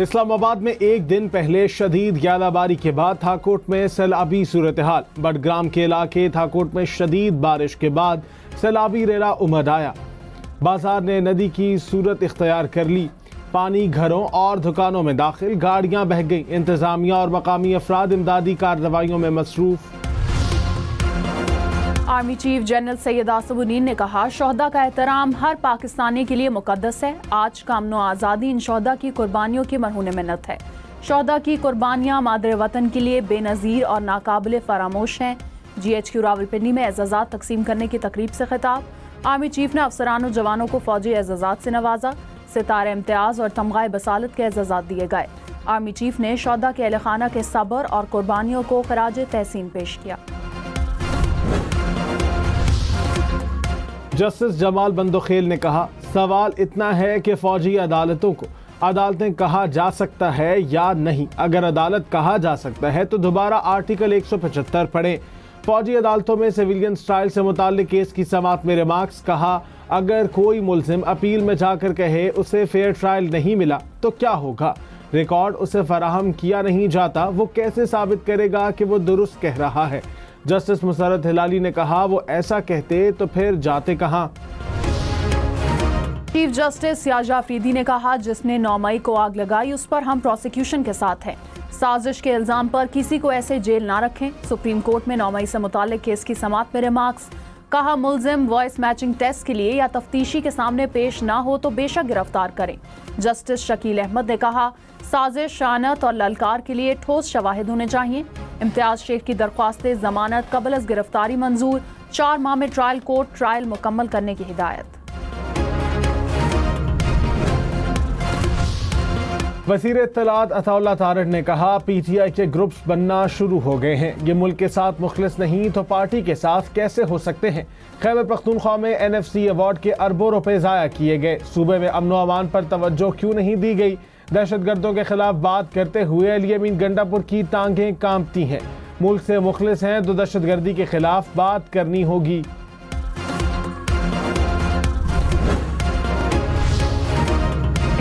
इस्लामाबाद में एक दिन पहले शदीद ग्यालाबारी के बाद थाकोट में सैलाबी सूरत हाल। बडग्राम के इलाके थाकोट में शदीद बारिश के बाद सैलाबी रेला उमड़ आया। बाजार ने नदी की सूरत इख्तियार कर ली। पानी घरों और दुकानों में दाखिल, गाड़ियां बह गईं। इंतजामिया और मकामी अफराद इमदादी कार्रवाइयों में मसरूफ। आर्मी चीफ जनरल सैयद आसफुद्दीन ने कहा, शोहदा का एहतराम हर पाकिस्तानी के लिए मुकद्दस है। आज का अमन आज़ादी इन शोहदा की कुर्बानियों की मरहून मिन्नत है। शोहदा की कुर्बानियाँ मादरे वतन के लिए बेनज़ीर और नाकाबिले फरामोश हैं। GHQ रावलपिंडी में एजाज़ात तकसीम करने की तकरीब से खिताब। आर्मी चीफ ने अफसरान और जवानों को फौजी एजाज़ात से नवाजा। सितारे इम्तियाज़ और तमगाए बसालत के एजाज़ात दिए गए। आर्मी चीफ ने शोहदा के अहले खाना के सब्र और कुर्बानियों को खराज तहसीन पेश किया। जस्टिस जमाल बंदोखेल ने कहा, सवाल इतना है कि फौजी अदालतों को अदालतें कहा जा सकता है या नहीं। अगर अदालत कहा जा सकता है तो दोबारा आर्टिकल 175 पढ़ें। फौजी अदालतों में सिविलियन स्टाइल से मुताल्लिक केस की समाअत में रिमार्क्स। कहा, अगर कोई मुल्जिम अपील में जाकर कहे उसे फेयर ट्रायल नहीं मिला तो क्या होगा? रिकॉर्ड उसे फराहम किया नहीं जाता, वो कैसे साबित करेगा कि वो दुरुस्त कह रहा है? जस्टिस मुसर्रत हिलाली ने कहा, वो ऐसा कहते तो फिर जाते कहाँ? चीफ जस्टिस याजा अफरीदी ने कहा, जिसने 9 मई को आग लगाई उस पर हम प्रोसिक्यूशन के साथ हैं। साजिश के इल्जाम पर किसी को ऐसे जेल ना रखें। सुप्रीम कोर्ट में 9 मई से मुताल्लिक केस की समाअत में रिमार्क्स। कहा, मुल्जिम वॉइस मैचिंग टेस्ट के लिए या तफ्तीशी के सामने पेश ना हो तो बेशक गिरफ्तार करें। जस्टिस शकील अहमद ने कहा, साजिश, शानत और ललकार के लिए ठोस शवाहिद होने चाहिए। इम्तियाज शेख की दरख्वास्त जमानत कबल अज गिरफ्तारी मंजूर। 4 माह में ट्रायल कोर्ट ट्रायल मुकम्मल करने की हिदायत। वज़ीर इत्तलात अताउल्लाह तारड़ ने कहा, PTI के ग्रुप्स बनना शुरू हो गए हैं। ये मुल्क के साथ मुखलिस नहीं तो पार्टी के साथ कैसे हो सकते हैं? खैबर पख्तूनख्वा में NFC अवार्ड के अरबों रुपए ज़ाया किए गए। सूबे में अमन व अमान पर तवज्जो क्यों नहीं दी गई? दहशतगर्दों के खिलाफ बात करते हुए अली अमीन गंडापुर की टांगें कांपती हैं। मुल्क से मुखलिस हैं तो दहशतगर्दी के खिलाफ बात करनी होगी।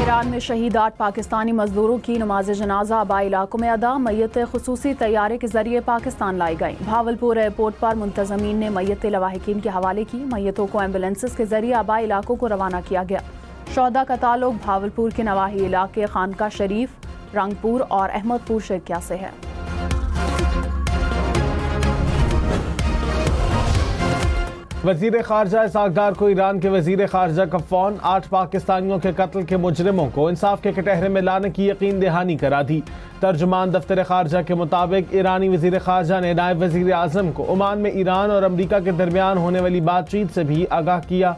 ईरान में शहीद 8 पाकिस्तानी मजदूरों की नमाज जनाजा आबाई इलाकों में अदा। मैयत खुसूसी तैयारे के जरिए पाकिस्तान लाई गई। भावलपुर एयरपोर्ट पर मुंतजमीन ने मैयत लवाहिकीन के हवाले की। मैयतों को एम्बुलेंसेस के जरिए आबाई इलाकों को रवाना किया गया। शोहदा का ताल्लुक भावलपुर के नवाही इलाके खानका शरीफ, रंगपुर और अहमदपुर शिरकिया से है। वज़ीर ख़ारजा इसहाक़ डार को ईरान के वज़ीर ख़ारजा का फ़ोन। 8 पाकिस्तानियों के कत्ल के मुजरिमों को इंसाफ के कटहरे में लाने की यकीन दहानी करा दी। तर्जुमान दफ्तर ख़ारजा के मुताबिक ईरानी वज़ीर ख़ारजा ने नायब वज़ीर आज़म को ओमान में ईरान और अमरीका के दरमियान होने वाली बातचीत से भी आगाह किया।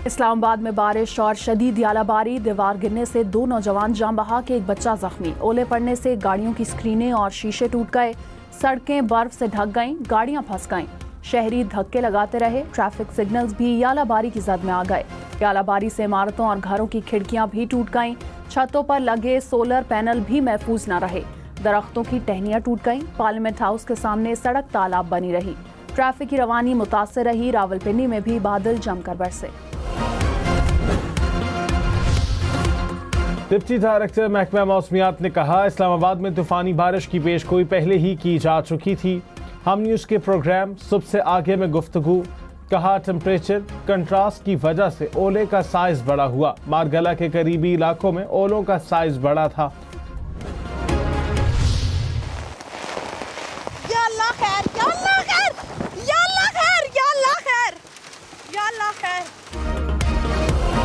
इस्लामाबाद में बारिश और शदीद यालाबारी, दीवार गिरने से 2 नौजवान जान बहा के एक बच्चा जख्मी। ओले पड़ने से गाड़ियों की स्क्रीनें और शीशे टूट गए। सड़कें बर्फ से ढक गईं, गाड़ियां फंस गईं। शहरी धक्के लगाते रहे। ट्रैफिक सिग्नल्स भी यालाबारी की जद में आ गए। यालाबारी से इमारतों और घरों की खिड़कियां भी टूट गईं। छतों पर लगे सोलर पैनल भी महफूज न रहे। दरख्तों की टहनियां टूट गईं। पार्लियामेंट हाउस के सामने सड़क तालाब बनी रही। ट्रैफिक की रवानी मुतासर रही। रावलपिंडी में भी बादल जमकर बरसे। डिप्टी डायरेक्टर महकमा मौसमियात ने कहा, इस्लामाबाद में तूफानी बारिश की पेशगोई पहले ही की जा चुकी थी। हम न्यूज़ के प्रोग्राम सुबह से आगे में गुफ्तगू। कहा, टेम्परेचर कंट्रास्ट की वजह से ओले का साइज बड़ा हुआ। मारगला के करीबी इलाकों में ओलों का साइज बड़ा था।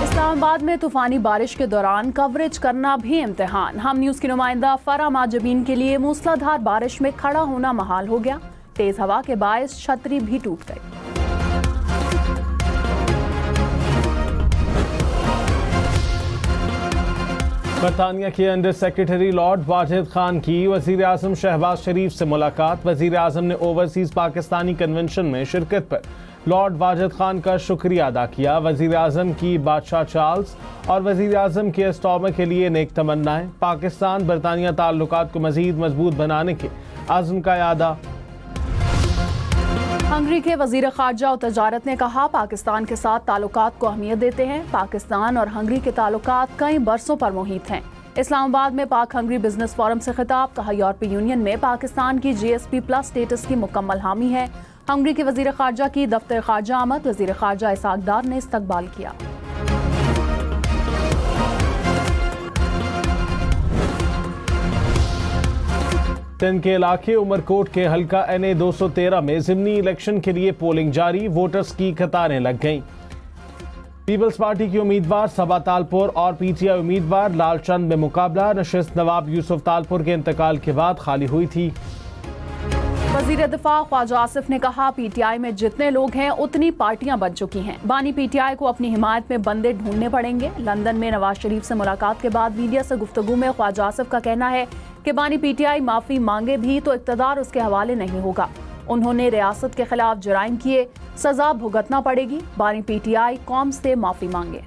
इस्लामाबाद में तूफानी बारिश के दौरान कवरेज करना भी इम्तिहान। हम न्यूज़ की नुमाइंदा फरा माजबीन के लिए मूसलाधार बारिश में खड़ा होना महाल हो गया। तेज हवा के बायस छतरी भी टूट गई। बरतानिया के under secretary Lord Wajid Khan की वजीर आजम शहबाज शरीफ से मुलाकात। वजीर आजम ने ओवरसीज पाकिस्तानी कन्वेंशन में शिरकत पर लॉर्ड वाजिद खान का शुक्रिया अदा किया। वजीर आजम की बादशाह चार्ल्स और वजीर आजम के इस्तामा के लिए नेक तमन्नाएं। पाकिस्तान बरतानिया ताल्लुकात को मजीद मजबूत बनाने के आज़म का यादा। हंगरी के वजीर खारजा और तजारत ने कहा, पाकिस्तान के साथ ताल्लुकात को अहमियत देते हैं। पाकिस्तान और हंगरी के ताल्लुकात कई बरसों पर मुहित हैं। इस्लामाबाद में पाक हंगरी बिजनेस फोरम से खिताब। कहा, यूरोपीय यूनियन में पाकिस्तान की GSP+ स्टेटस की मुकम्मल हामी है। हंगरी के वजीर खारजा की दफ्तर खारजा आमद। वजीर खारजा इसाक डार ने इस्तकबाल किया। सिंध के इलाके उमरकोट के हल्का NA 213 में ज़िमनी इलेक्शन के लिए पोलिंग जारी। वोटर्स की कतारें लग गईं। पीपल्स पार्टी की उम्मीदवार सबा तालपुर और PTI उम्मीदवार लालचंद में मुकाबला। नशिस्त नवाब यूसुफ तालपुर के इंतकाल के बाद खाली हुई थी। वजीर दिफा ख्वाजा आसिफ ने कहा, PTI में जितने लोग हैं उतनी पार्टियां बन चुकी हैं। बानी PTI को अपनी हिमायत में बंदे ढूंढने पड़ेंगे। लंदन में नवाज शरीफ से मुलाकात के बाद मीडिया से गुफ्तगू में ख्वाजा आसिफ का कहना है कि बानी PTI माफी मांगे भी तो इक़्तिदार उसके हवाले नहीं होगा। उन्होंने रियासत के खिलाफ जराइम किए, सजा भुगतना पड़ेगी। बानी PTI कौम से माफी मांगे।